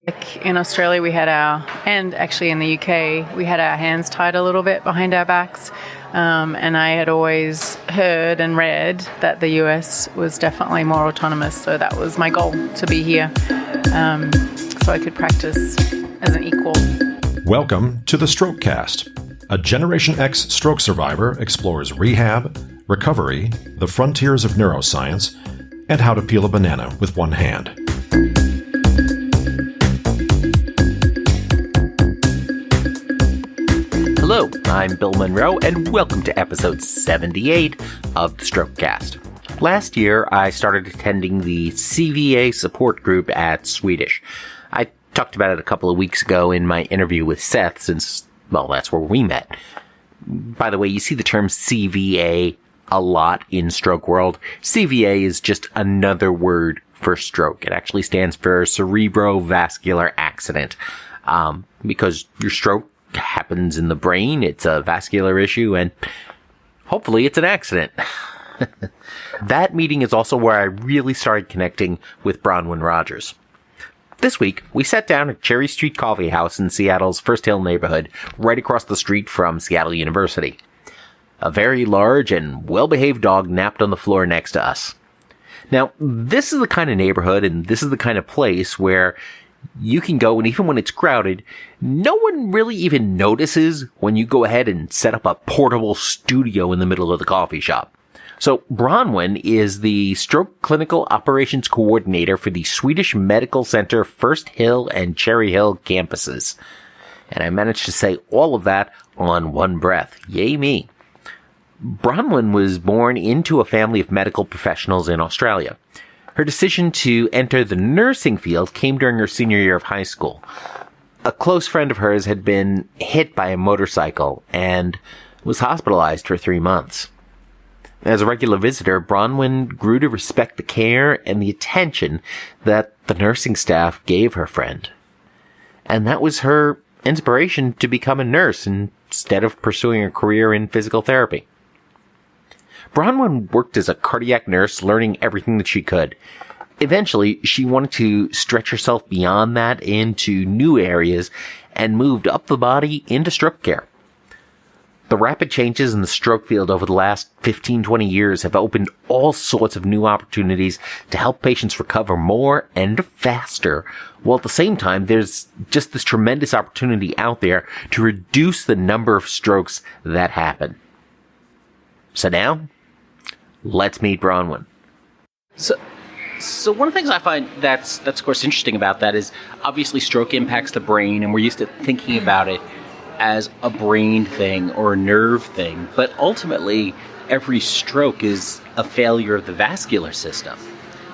Like in Australia, and actually in the UK, we had our hands tied a little bit behind our backs. And I had always heard and read that the US was definitely more autonomous. So that was my goal, to be here, so I could practice as an equal. Welcome to the Strokecast. A Generation X stroke survivor explores rehab, recovery, the frontiers of neuroscience, and how to peel a banana with one hand. Hello, I'm Bill Monroe, and welcome to episode 78 of the Strokecast. Last year, I started attending the CVA Support Group at Swedish. I talked about it a couple of weeks ago in my interview with Seth, since, well, that's where we met. By the way, you see the term CVA a lot in stroke world. CVA is just another word for stroke. It actually stands for cerebrovascular accident, because your stroke happens in the brain. It's a vascular issue, and hopefully it's an accident. That meeting is also where I really started connecting with Bronwyn Rogers. This week, we sat down at Cherry Street Coffee House in Seattle's First Hill neighborhood, right across the street from Seattle University. A very large and well-behaved dog napped on the floor next to us. Now, this is the kind of neighborhood and this is the kind of place where you can go, and even when it's crowded, no one really even notices when you go ahead and set up a portable studio in the middle of the coffee shop. So Bronwyn is the Stroke Clinical Operations Coordinator for the Swedish Medical Center First Hill and Cherry Hill campuses. And I managed to say all of that on one breath. Yay me. Bronwyn was born into a family of medical professionals in Australia. Her decision to enter the nursing field came during her senior year of high school. A close friend of hers had been hit by a motorcycle and was hospitalized for 3 months. As a regular visitor, Bronwyn grew to respect the care and the attention that the nursing staff gave her friend. And that was her inspiration to become a nurse instead of pursuing a career in physical therapy. Bronwyn worked as a cardiac nurse, learning everything that she could. Eventually, she wanted to stretch herself beyond that into new areas and moved up the body into stroke care. The rapid changes in the stroke field over the last 15-20 years have opened all sorts of new opportunities to help patients recover more and faster, while at the same time there's just this tremendous opportunity out there to reduce the number of strokes that happen. So now, let's meet Bronwyn. So one of the things I find that's of course interesting about that is obviously stroke impacts the brain, and we're used to thinking about it as a brain thing or a nerve thing, but ultimately every stroke is a failure of the vascular system.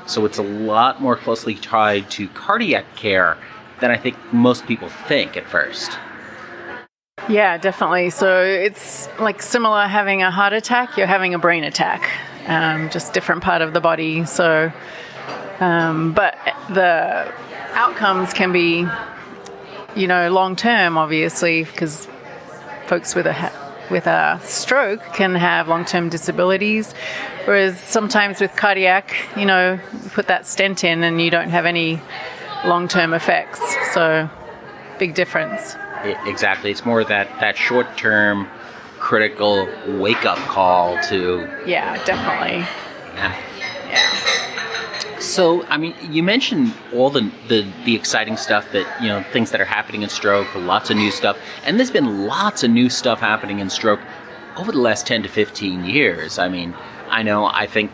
So it's a lot more closely tied to cardiac care than I think most people think at first. Yeah, definitely. So it's like similar having a heart attack, you're having a brain attack, just different part of the body. So, but the outcomes can be, long term, obviously, because folks with a stroke can have long term disabilities, whereas sometimes with cardiac, you put that stent in and you don't have any long term effects. So, big difference. Exactly. It's more that short-term critical wake-up call to... Yeah, definitely. Yeah. So, I mean, you mentioned all the exciting stuff that, things that are happening in stroke, lots of new stuff. And there's been lots of new stuff happening in stroke over the last 10 to 15 years. I mean, I think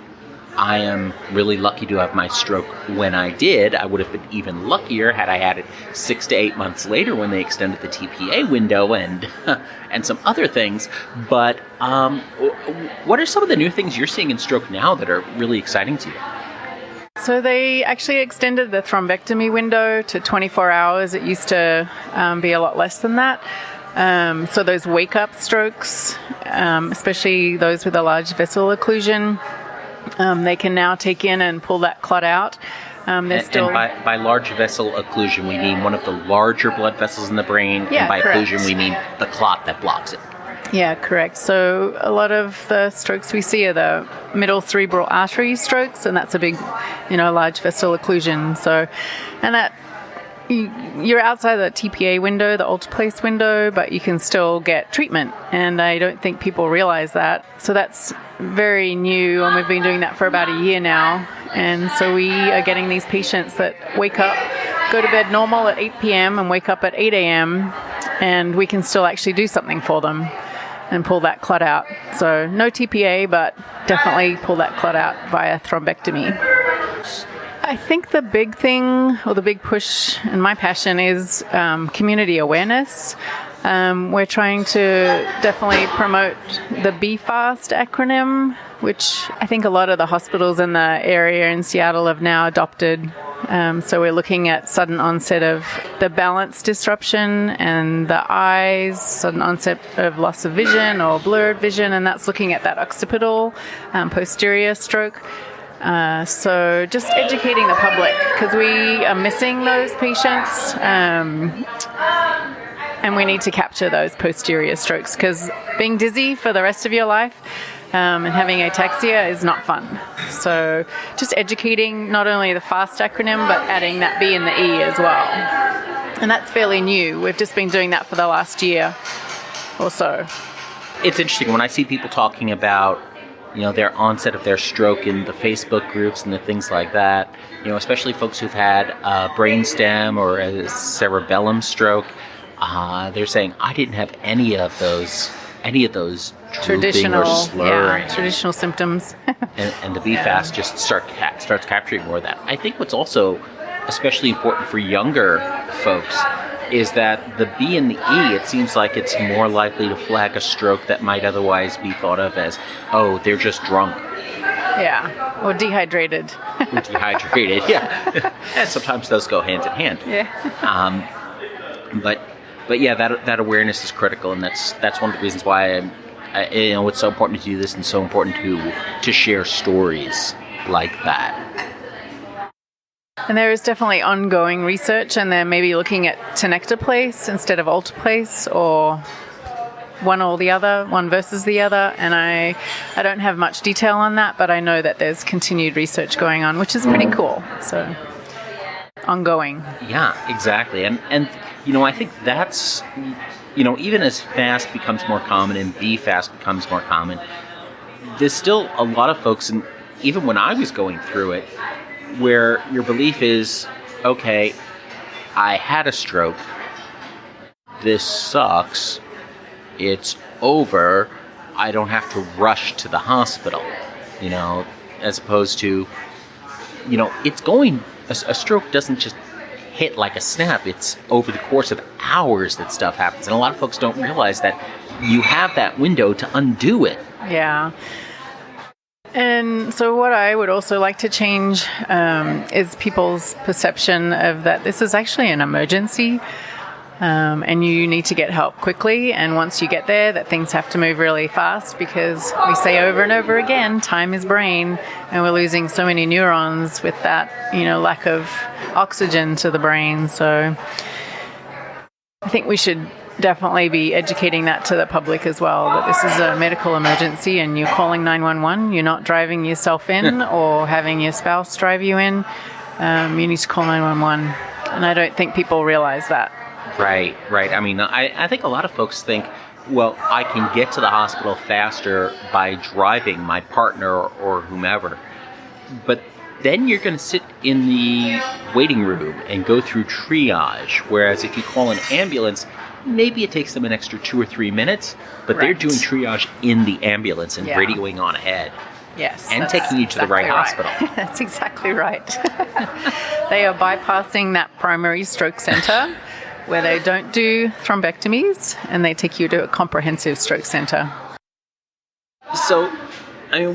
I am really lucky to have my stroke when I did. I would have been even luckier had I had it 6 to 8 months later when they extended the TPA window and some other things. But what are some of the new things you're seeing in stroke now that are really exciting to you? So they actually extended the thrombectomy window to 24 hours. It used to be a lot less than that. So those wake-up strokes, especially those with a large vessel occlusion, they can now take in and pull that clot out. And by large vessel occlusion, we mean one of the larger blood vessels in the brain. Yeah, and by correct. occlusion, we mean the clot that blocks it. Yeah, correct. So a lot of the strokes we see are the middle cerebral artery strokes, and that's a big, large vessel occlusion. So, and that you're outside the TPA window, the Altaplace window, but you can still get treatment. And I don't think people realize that. So that's very new, and we've been doing that for about a year now. And so we are getting these patients that wake up, go to bed normal at 8 p.m. and wake up at 8 a.m. and we can still actually do something for them and pull that clot out. So no TPA, but definitely pull that clot out via thrombectomy. I think the big thing, or the big push and my passion, is community awareness. We're trying to definitely promote the BFAST acronym, which I think a lot of the hospitals in the area in Seattle have now adopted. So we're looking at sudden onset of the balance disruption and the eyes, sudden onset of loss of vision or blurred vision, and that's looking at that occipital posterior stroke. So just educating the public, because we are missing those patients, and we need to capture those posterior strokes, because being dizzy for the rest of your life and having ataxia is not fun. So just educating not only the FAST acronym, but adding that B and the E as well. And that's fairly new. We've just been doing that for the last year or so. It's interesting when I see people talking about their onset of their stroke in the Facebook groups and the things like that, especially folks who've had a brainstem or a cerebellum stroke, they're saying, I didn't have any of those traditional or slurring. Traditional symptoms. and the BFAST just starts capturing more of that. I think what's also especially important for younger folks is that the B and the E, it seems like it's more likely to flag a stroke that might otherwise be thought of as, oh, they're just drunk. Yeah, or dehydrated. Yeah. And sometimes those go hand in hand. Yeah. But yeah, that awareness is critical, and that's one of the reasons why it's so important to do this, and so important to share stories like that. And there is definitely ongoing research, and they're maybe looking at tenecteplase instead of alteplase, or one or the other, one versus the other. And I don't have much detail on that, but I know that there's continued research going on, which is pretty cool. So ongoing. Yeah, exactly. And I think that's, even as FAST becomes more common and BFAST becomes more common, there's still a lot of folks, and even when I was going through it, where your belief is, okay, I had a stroke, this sucks, it's over, I don't have to rush to the hospital, as opposed to, it's going, a stroke doesn't just hit like a snap, it's over the course of hours that stuff happens, and a lot of folks don't realize that you have that window to undo it. Yeah. And so what I would also like to change is people's perception of that this is actually an emergency, and you need to get help quickly. And once you get there, that things have to move really fast, because we say over and over again, time is brain, and we're losing so many neurons with that, lack of oxygen to the brain. So I think we should definitely be educating that to the public as well, that this is a medical emergency and you're calling 911. You're not driving yourself in or having your spouse drive you in. You need to call 911. And I don't think people realize that. Right. I mean, I think a lot of folks think, well, I can get to the hospital faster by driving my partner or whomever. But then you're going to sit in the waiting room and go through triage. Whereas if you call an ambulance, maybe it takes them an extra 2 or 3 minutes, but They're doing triage in the ambulance and radioing on ahead. Yes. And taking you to the right hospital. That's exactly right. They are bypassing that primary stroke center where they don't do thrombectomies, and they take you to a comprehensive stroke center. So,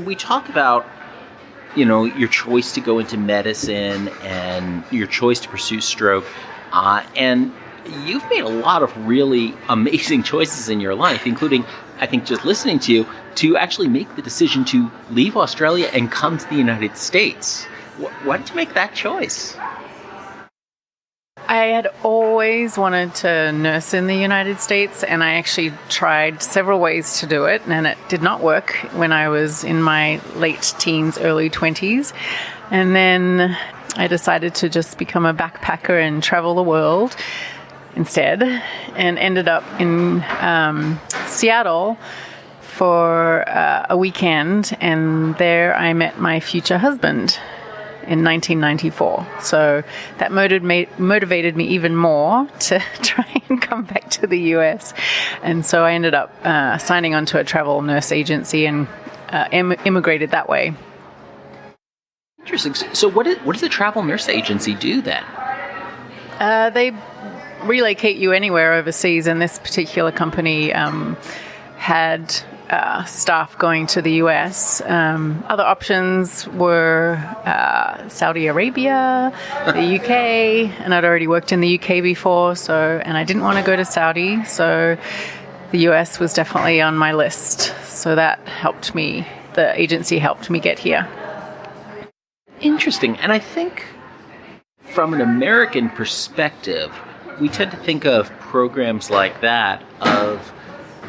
we talk about, your choice to go into medicine and your choice to pursue stroke, and you've made a lot of really amazing choices in your life, including, I think, just listening to you, to actually make the decision to leave Australia and come to the United States. Why did you make that choice? I had always wanted to nurse in the United States, and I actually tried several ways to do it, and it did not work when I was in my late teens, early 20s. And then I decided to just become a backpacker and travel the world instead, and ended up in Seattle for a weekend, and there I met my future husband in 1994. So that motivated me even more to try and come back to the US. And so I ended up signing on to a travel nurse agency and immigrated that way. Interesting. So what does the travel nurse agency do then? They relocate you anywhere overseas, and this particular company had staff going to the US. Other options were Saudi Arabia, the UK, and I'd already worked in the UK before, and I didn't want to go to Saudi, so the US was definitely on my list. So that helped me, the agency helped me get here. Interesting. And I think from an American perspective, we tend to think of programs like that of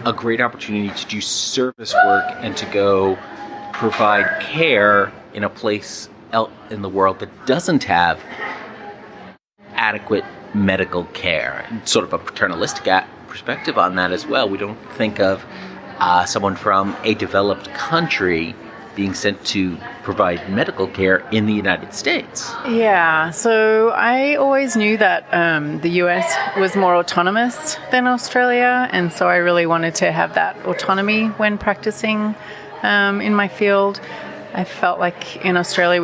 a great opportunity to do service work and to go provide care in a place in the world that doesn't have adequate medical care. And sort of a paternalistic perspective on that as well. We don't think of someone from a developed country being sent to provide medical care in the United States. Yeah, so I always knew that the US was more autonomous than Australia, and so I really wanted to have that autonomy when practicing in my field. I felt like in Australia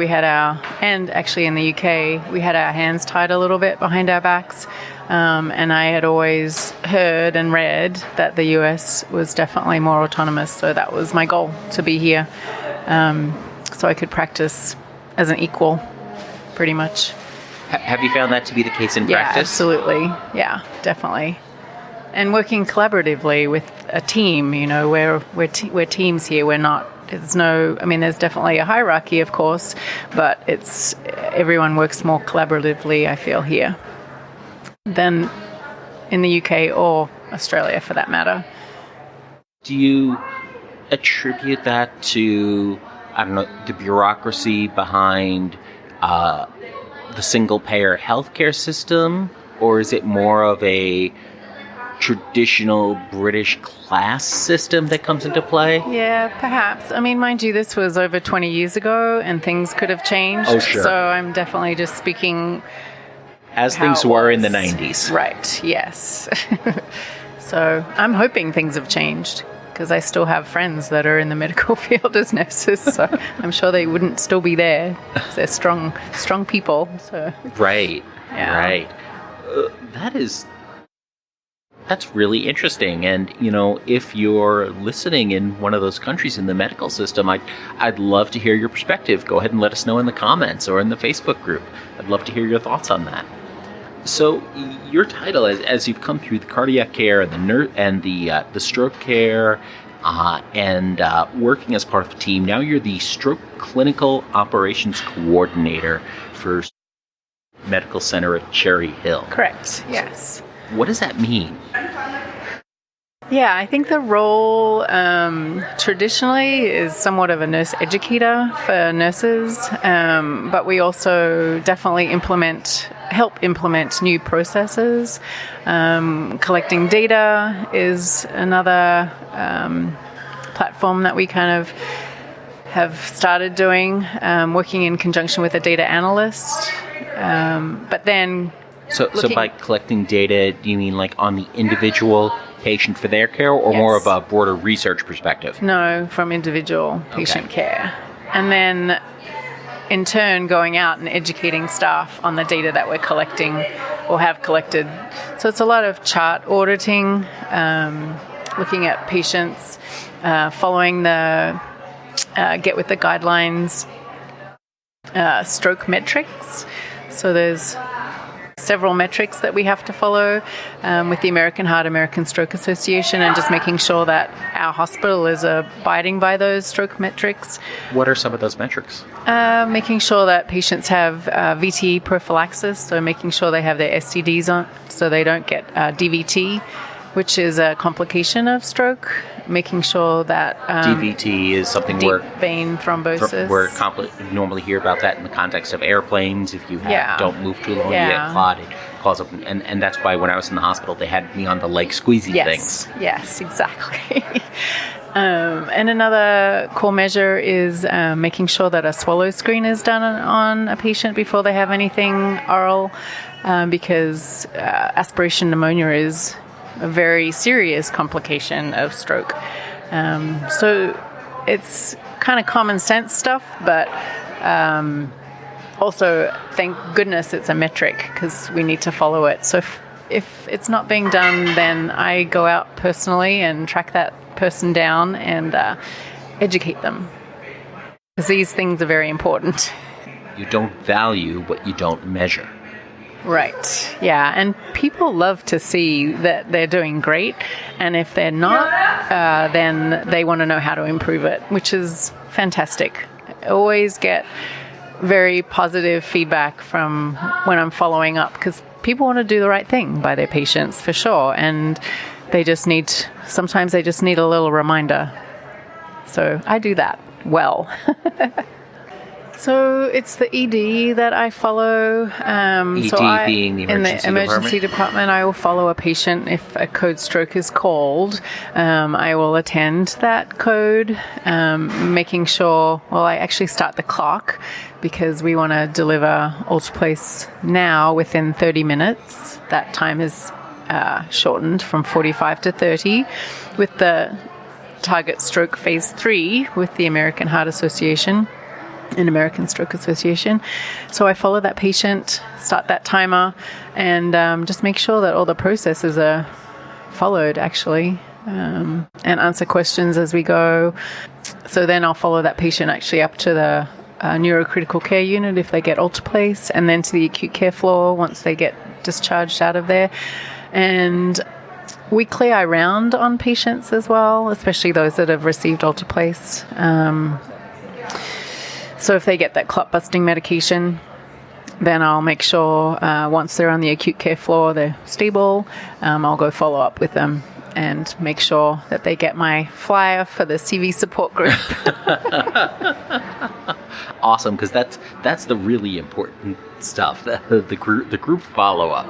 and actually in the UK, we had our hands tied a little bit behind our backs, and I had always heard and read that the US was definitely more autonomous, so that was my goal, to be here. So I could practice as an equal, pretty much. Have you found that to be the case in practice? Yeah, absolutely. Yeah, definitely. And working collaboratively with a team, we're teams here. We're not. There's definitely a hierarchy, of course, but everyone works more collaboratively, I feel, here than in the UK or Australia, for that matter. Do you attribute that to, the bureaucracy behind the single-payer healthcare system, or is it more of a traditional British class system that comes into play? Yeah, perhaps. Mind you, this was over 20 years ago, and things could have changed. Oh, sure. So I'm definitely just speaking as things were in the 90s. Right, yes. So I'm hoping things have changed, because I still have friends that are in the medical field as nurses, so I'm sure they wouldn't still be there. They're strong people. So. Right, yeah. Right. That's really interesting. And, if you're listening in one of those countries in the medical system, I'd love to hear your perspective. Go ahead and let us know in the comments or in the Facebook group. I'd love to hear your thoughts on that. So your title, as you've come through the cardiac care and the stroke care and working as part of the team, now you're the Stroke Clinical Operations Coordinator for Medical Center at Cherry Hill. Correct, yes. What does that mean? Yeah, I think the role traditionally is somewhat of a nurse educator for nurses, but we also definitely help implement new processes. Collecting data is another platform that we kind of have started doing, working in conjunction with a data analyst. But then... So by collecting data, do you mean like on the individual patient for their care, or yes. more of a broader research perspective? No, from individual patient care. And then, in turn, going out and educating staff on the data that we're collecting or have collected. So it's a lot of chart auditing, looking at patients, following the Get With the Guidelines stroke metrics. So there's several metrics that we have to follow with the American Heart, American Stroke Association, and just making sure that our hospital is abiding by those stroke metrics. What are some of those metrics? Making sure that patients have VTE prophylaxis, so making sure they have their STDs on, so they don't get DVT, which is a complication of stroke. making sure that DVT is something deep vein thrombosis. We normally hear about that in the context of airplanes. If you don't move too long, you get clot. It calls up, and that's why when I was in the hospital, they had me on the leg squeezy things. Yes, exactly. And another core measure is making sure that a swallow screen is done on a patient before they have anything oral, because aspiration pneumonia is a very serious complication of stroke. So it's kind of common sense stuff, but also, thank goodness it's a metric because we need to follow it. So if it's not being done, then I go out personally and track that person down and educate them, because these things are very important. You don't value what you don't measure. Right. Yeah. And people love to see that they're doing great. And if they're not, then they want to know how to improve it, which is fantastic. I always get very positive feedback from when I'm following up, because people want to do the right thing by their patients for sure. And sometimes they just need a little reminder. So I do that well. So it's the ED that I follow. ED being the in the emergency department, I will follow a patient if a code stroke is called. I will attend that code, making sure. Well, I actually start the clock because we want to deliver alteplase now within 30 minutes. That time is shortened from 45 to 30 with the target stroke phase 3 with the American Heart Association and American Stroke Association. So I follow that patient, start that timer, and just make sure that all the processes are followed, actually, and answer questions as we go. So then I'll follow that patient actually up to the neurocritical care unit if they get alteplase, and then to the acute care floor once they get discharged out of there. And weekly I round on patients as well, especially those that have received alteplase. So if they get that clot-busting medication, then I'll make sure once they're on the acute care floor, they're stable. I'll go follow up with them and make sure that they get my flyer for the CVA Support Group. Awesome, because that's the really important stuff, the group follow-up.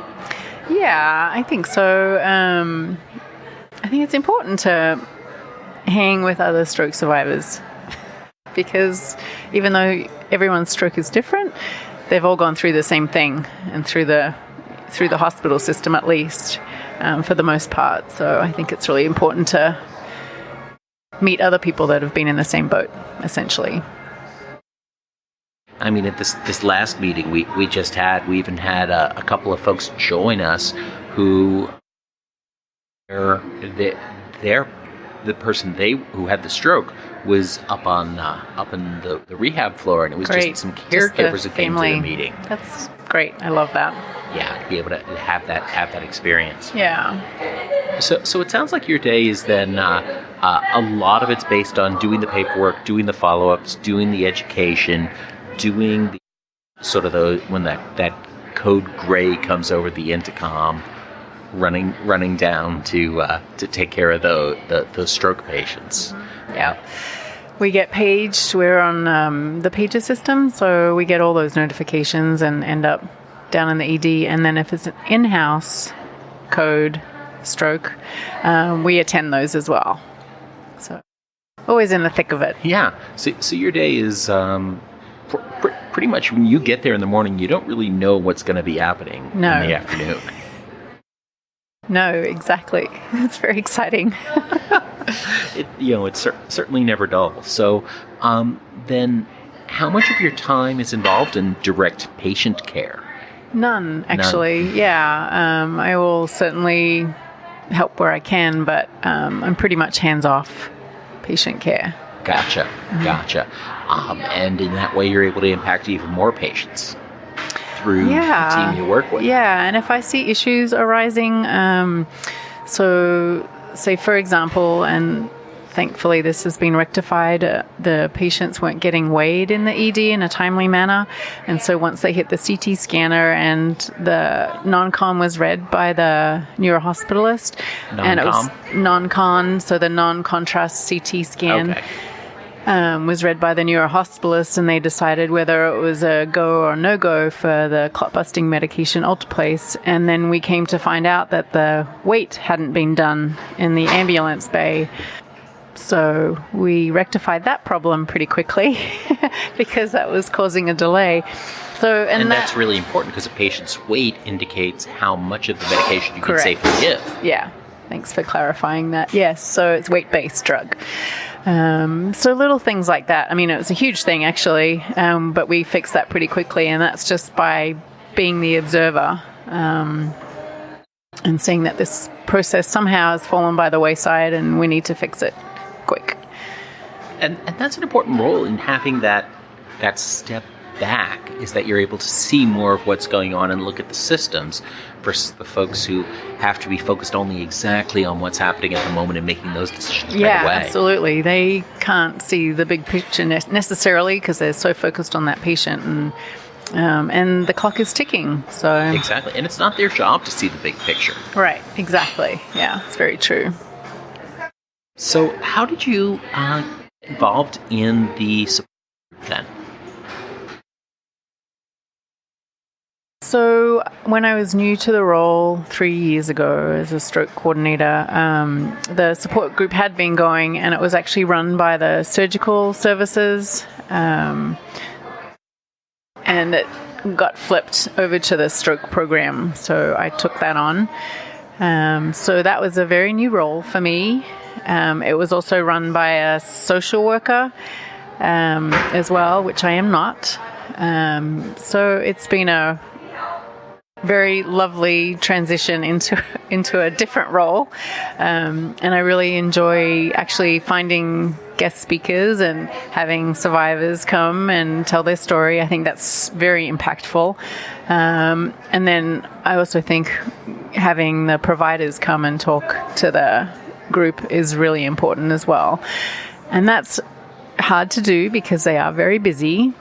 Yeah, I think so. I think it's important to hang with other stroke survivors, because even though everyone's stroke is different, they've all gone through the same thing and through the hospital system, at least, for the most part. So I think it's really important to meet other people that have been in the same boat, essentially. I mean, at this last meeting we even had a couple of folks join us who they're the person who had the stroke was up in the rehab floor, and it was great. Just some caregivers who came to the meeting. That's great. I love that. Yeah, to be able to have that experience. Yeah. So it sounds like your day is then a lot of it's based on doing the paperwork, doing the follow-ups, doing the education, doing the sort of when that code gray comes over the intercom, running down to take care of those stroke patients. Yeah. We get paged. We're on the pager system, so we get all those notifications and end up down in the ED. And then if it's an in-house code stroke, we attend those as well. So always in the thick of it. Yeah. So your day is pretty much when you get there in the morning, you don't really know what's going to be happening in the afternoon. No, exactly. It's very exciting. It's certainly never dull. So then how much of your time is involved in direct patient care? None, actually. None. Yeah. I will certainly help where I can, but I'm pretty much hands-off patient care. Gotcha. Mm-hmm. Gotcha. And in that way, you're able to impact even more patients through the team you work with. Yeah, and if I see issues arising, so say, for example, and thankfully this has been rectified. The patients weren't getting weighed in the ED in a timely manner. And so once they hit the CT scanner and the non-con was read by the neurohospitalist. And it was non-con, so the non-contrast CT scan. Okay. Was read by the neurohospitalist, and they decided whether it was a go or no-go for the clot-busting medication Alteplase. And then we came to find out that the weight hadn't been done in the ambulance bay. So we rectified that problem pretty quickly because that was causing a delay. And that's really important because a patient's weight indicates how much of the medication you can safely give. Yeah, thanks for clarifying that. Yes, so it's weight-based drug. So little things like that. I mean, it was a huge thing, actually, but we fixed that pretty quickly, and that's just by being the observer and seeing that this process somehow has fallen by the wayside and we need to fix it quick. And that's an important role in having that step back, is that you're able to see more of what's going on and look at the systems versus the folks who have to be focused only exactly on what's happening at the moment and making those decisions right away. Yeah, absolutely. They can't see the big picture necessarily because they're so focused on that patient, and the clock is ticking. So exactly, and it's not their job to see the big picture. Right, exactly. Yeah, it's very true. So how did you get involved in the support group then? So when I was new to the role 3 years ago as a stroke coordinator, the support group had been going, and it was actually run by the surgical services, and it got flipped over to the stroke program. So I took that on. So that was a very new role for me. It was also run by a social worker as well, which I am not. So it's been a very lovely transition into a different role, and I really enjoy actually finding guest speakers and having survivors come and tell their story. I think that's very impactful, and then I also think having the providers come and talk to the group is really important as well, and that's hard to do because they are very busy.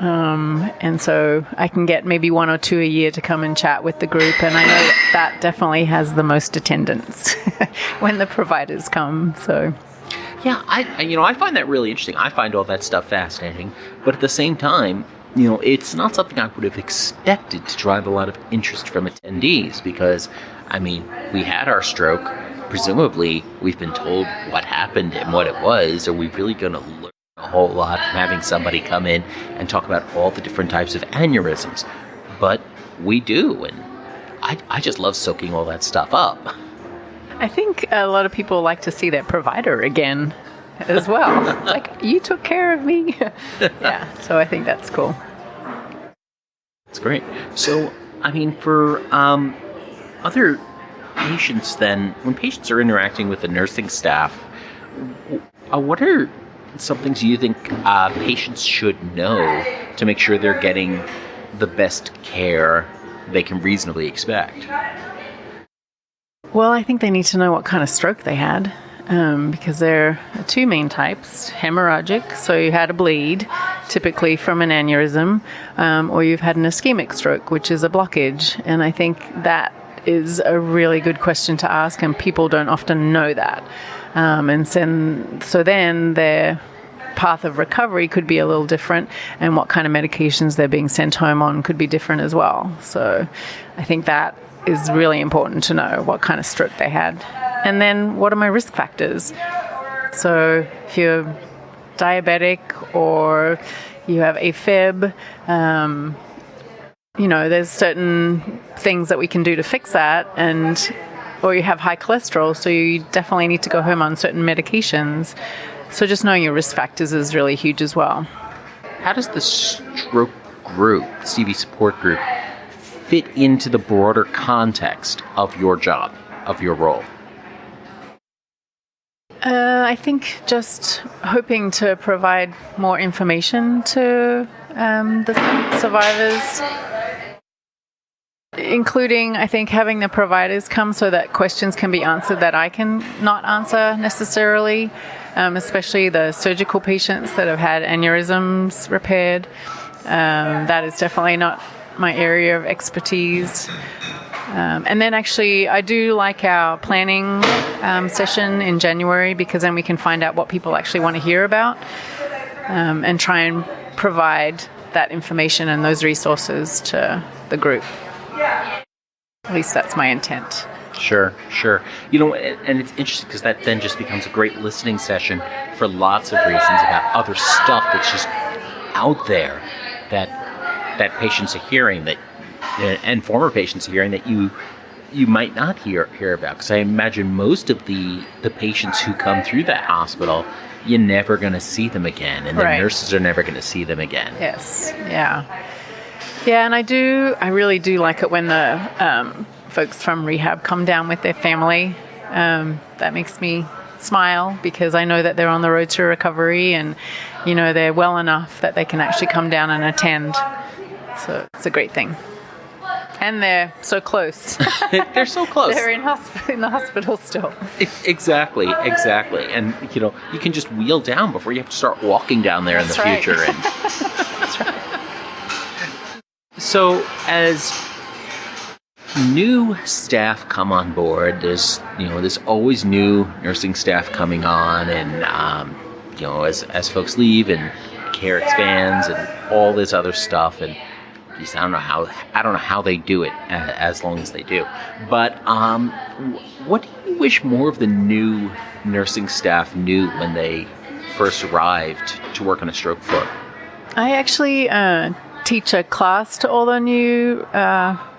And so I can get maybe 1 or 2 a year to come and chat with the group, and I know that definitely has the most attendance when the providers come. So, yeah, I find that really interesting. I find all that stuff fascinating, but at the same time, it's not something I would have expected to drive a lot of interest from attendees because, we had our stroke. Presumably, we've been told what happened and what it was. Are we really going to learn a whole lot from having somebody come in and talk about all the different types of aneurysms? But we do, and I just love soaking all that stuff up. I think a lot of people like to see their provider again as well. Like, you took care of me. Yeah, so I think that's cool. That's great. So, for other patients then, when patients are interacting with the nursing staff, what are some things you think patients should know to make sure they're getting the best care they can reasonably expect? Well, I think they need to know what kind of stroke they had, because there are two main types. Hemorrhagic, so you had a bleed, typically from an aneurysm, or you've had an ischemic stroke, which is a blockage. And I think that is a really good question to ask, and people don't often know that. So then their path of recovery could be a little different, and what kind of medications they're being sent home on could be different as well. So I think that is really important to know what kind of stroke they had. And then what are my risk factors? So if you're diabetic or you have AFib, there's certain things that we can do to fix that, or you have high cholesterol, so you definitely need to go home on certain medications. So just knowing your risk factors is really huge as well. How does the stroke group, CV Support Group, fit into the broader context of your job, of your role? I think just hoping to provide more information to the survivors. Including, I think, having the providers come so that questions can be answered that I can not answer necessarily, especially the surgical patients that have had aneurysms repaired. That is definitely not my area of expertise. And then actually, I do like our planning session in January, because then we can find out what people actually want to hear about, and try and provide that information and those resources to the group. At least that's my intent. Sure. And it's interesting because that then just becomes a great listening session for lots of reasons about other stuff that's just out there that patients are hearing, that and former patients are hearing, that you might not hear about. Because I imagine most of the patients who come through that hospital, you're never going to see them again, and the nurses are never going to see them again. Yes. Yeah, and I really do like it when the folks from rehab come down with their family. That makes me smile, because I know that they're on the road to recovery, and they're well enough that they can actually come down and attend. So it's a great thing. And they're so close. They're so close. They're in the hospital still. Exactly. And you can just wheel down before you have to start walking down there in the future. And That's right. So as new staff come on board, there's always new nursing staff coming on, and as folks leave and care expands and all this other stuff, and I don't know how they do it as long as they do. But what do you wish more of the new nursing staff knew when they first arrived to work on a stroke floor? I actually teach a class to all the new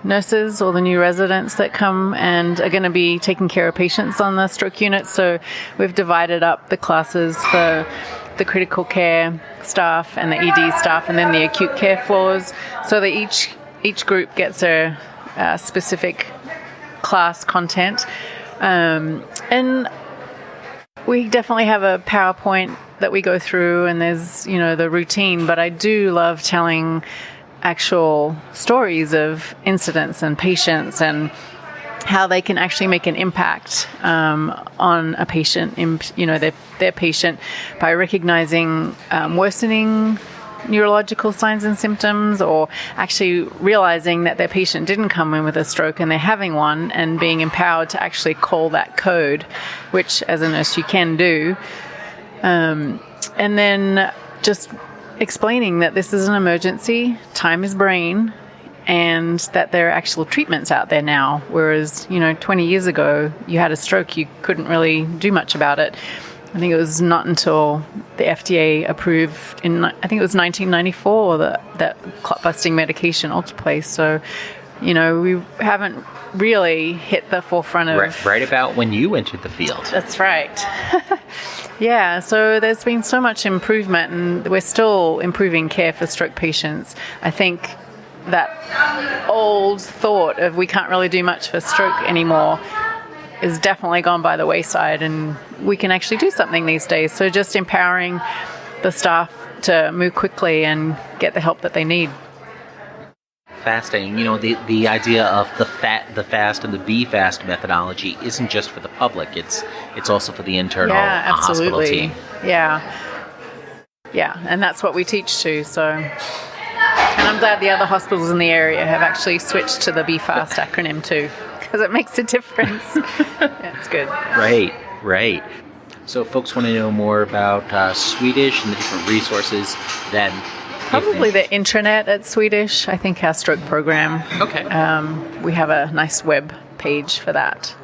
nurses, all the new residents that come and are going to be taking care of patients on the stroke unit. So we've divided up the classes for the critical care staff and the ED staff, and then the acute care floors, so that each group gets a specific class content. And we definitely have a PowerPoint that we go through, and there's the routine, but I do love telling actual stories of incidents and patients, and how they can actually make an impact on a patient, their patient, by recognizing worsening neurological signs and symptoms, or actually realizing that their patient didn't come in with a stroke and they're having one, and being empowered to actually call that code, which as a nurse you can do. And then just explaining that this is an emergency, time is brain, and that there are actual treatments out there now. Whereas, 20 years ago, you had a stroke, you couldn't really do much about it. I think it was not until the FDA approved in 1994 that clot-busting medication Alteplase. So, we haven't really hit the forefront of... Right about when you entered the field. That's right. Yeah, so there's been so much improvement, and we're still improving care for stroke patients. I think that old thought of we can't really do much for stroke anymore is definitely gone by the wayside, and we can actually do something these days. So just empowering the staff to move quickly and get the help that they need. Fascinating. The idea of the FAST and the Be Fast methodology isn't just for the public. It's also for the internal hospital team. Yeah, and that's what we teach too. So, and I'm glad the other hospitals in the area have actually switched to the Be Fast acronym too, because it makes a difference. Yeah, it's good. Right. So if folks want to know more about Swedish and the different resources, then... Probably the intranet at Swedish, I think, our stroke program. Okay. We have a nice web page for that.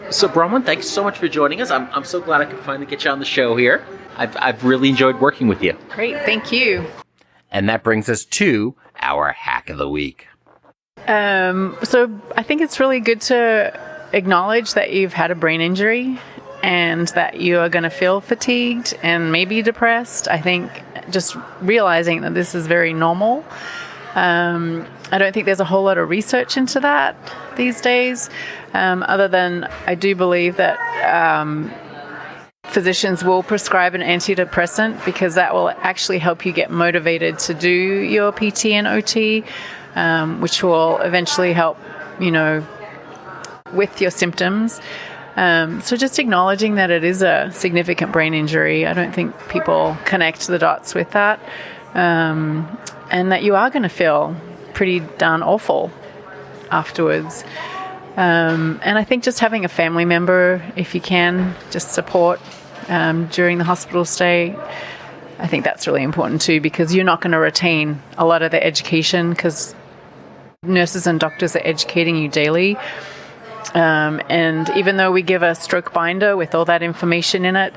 So Bronwyn, thanks so much for joining us. I'm so glad I could finally get you on the show here. I've really enjoyed working with you. Great, thank you. And that brings us to our hack of the week. So I think it's really good to acknowledge that you've had a brain injury and that you are going to feel fatigued and maybe depressed. I think just realizing that this is very normal. I don't think there's a whole lot of research into that these days, other than I do believe that physicians will prescribe an antidepressant, because that will actually help you get motivated to do your PT and OT, which will eventually help with your symptoms. So just acknowledging that it is a significant brain injury. I don't think people connect the dots with that. And that you are going to feel pretty darn awful afterwards. And I think just having a family member, if you can, just support during the hospital stay, I think that's really important too, because you're not going to retain a lot of the education because nurses and doctors are educating you daily. And even though we give a stroke binder with all that information in it,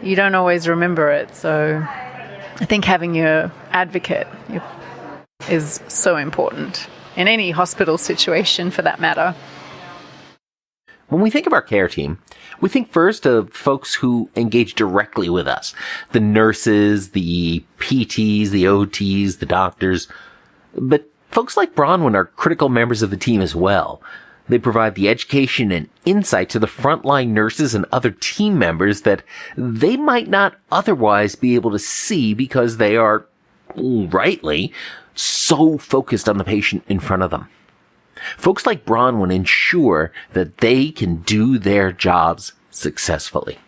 you don't always remember it. So I think having your advocate is so important in any hospital situation for that matter. When we think of our care team, we think first of folks who engage directly with us. The nurses, the PTs, the OTs, the doctors. But folks like Bronwyn are critical members of the team as well. They provide the education and insight to the frontline nurses and other team members that they might not otherwise be able to see because they are, rightly, so focused on the patient in front of them. Folks like Bronwyn ensure that they can do their jobs successfully.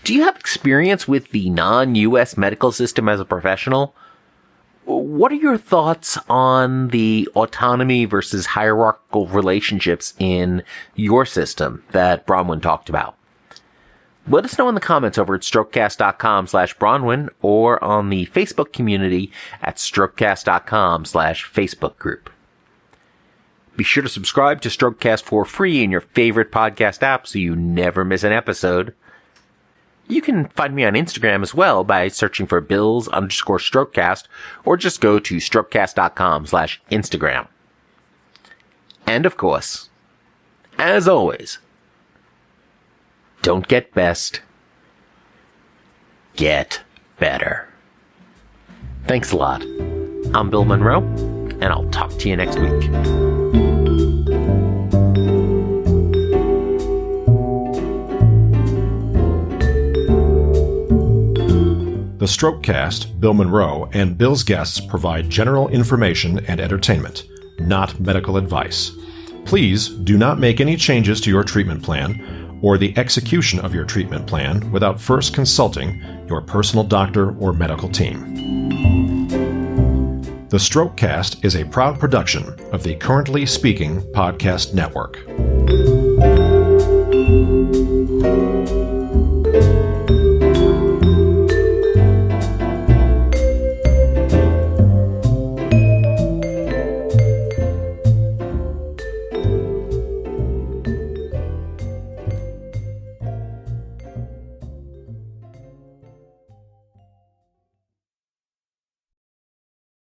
Do you have experience with the non-U.S. medical system as a professional? What are your thoughts on the autonomy versus hierarchical relationships in your system that Bronwyn talked about? Let us know in the comments over at strokecast.com/Bronwyn or on the Facebook community at strokecast.com/Facebook group. Be sure to subscribe to Strokecast for free in your favorite podcast app so you never miss an episode. You can find me on Instagram as well by searching for Bills_Strokecast or just go to strokecast.com/Instagram. And of course, as always, don't get best, get better. Thanks a lot. I'm Bill Monroe, and I'll talk to you next week. The Strokecast, Bill Monroe, and Bill's guests provide general information and entertainment, not medical advice. Please do not make any changes to your treatment plan or the execution of your treatment plan without first consulting your personal doctor or medical team. The Strokecast is a proud production of the Currently Speaking Podcast Network.